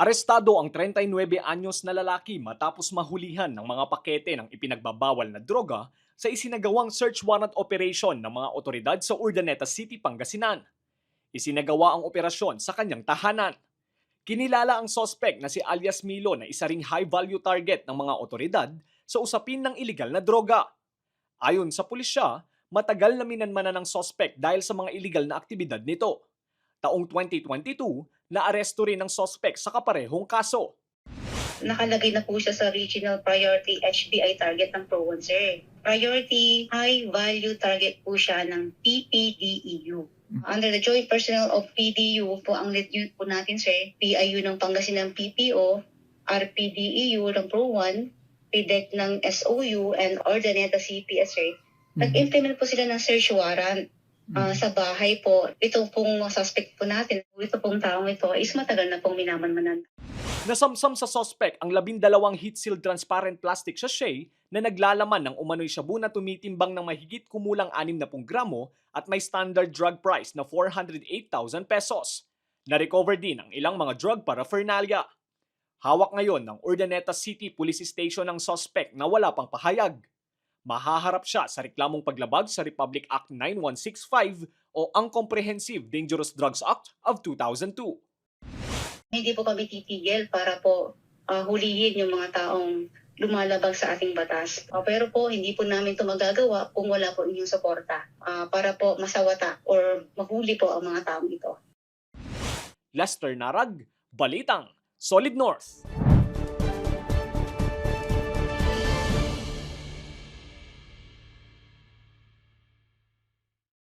Arestado ang 39 anyos na lalaki matapos mahulihan ng mga pakete ng ipinagbabawal na droga sa isinagawang search warrant operation ng mga otoridad sa Urdaneta City, Pangasinan. Isinagawa ang operasyon sa kanyang tahanan. Kinilala ang sospek na si alias Milo na isa ring high-value target ng mga otoridad sa usapin ng iligal na droga. Ayon sa pulisya, matagal na minanmanan ng sospek dahil sa mga iligal na aktibidad nito. Taong 2022, naaresto rin ng sospek sa kaparehong kaso. Nakalagay na po siya sa Regional Priority HBI target ng PRO-1, sir. Priority High Value Target po siya ng PPDEU. Under the Joint Personnel of PDU po ang lead unit po natin, sir. PIU ng Pangasinan PPO, RPDEU ng PRO-1, PDEC ng SOU, and Urdaneta CPS, sir. Nag-implement po sila ng search warrant sa bahay po. Ito pong suspect po natin, ito pong taong ito is matagal na pong minamanmanan. Nasamsam sa sospek ang 12 heat-sealed transparent plastic sachet na naglalaman ng umano'y shabu na tumitimbang ng mahigit kumulang 60 gramo at may standard drug price na 408,000 pesos. Na-recover din ang ilang mga drug paraphernalia. Hawak ngayon ng Urdaneta City Police Station ang sospek na wala pang pahayag. Mahaharap siya sa reklamong paglabag sa Republic Act 9165 o ang Comprehensive Dangerous Drugs Act of 2002. Hindi po kami titigil para po hulihin yung mga taong lumalabag sa ating batas. Pero po, hindi po namin ito magagawa kung wala po inyong suporta para po masawata or mahuli po ang mga taong ito. Lester Narag, Balitang, Solid North.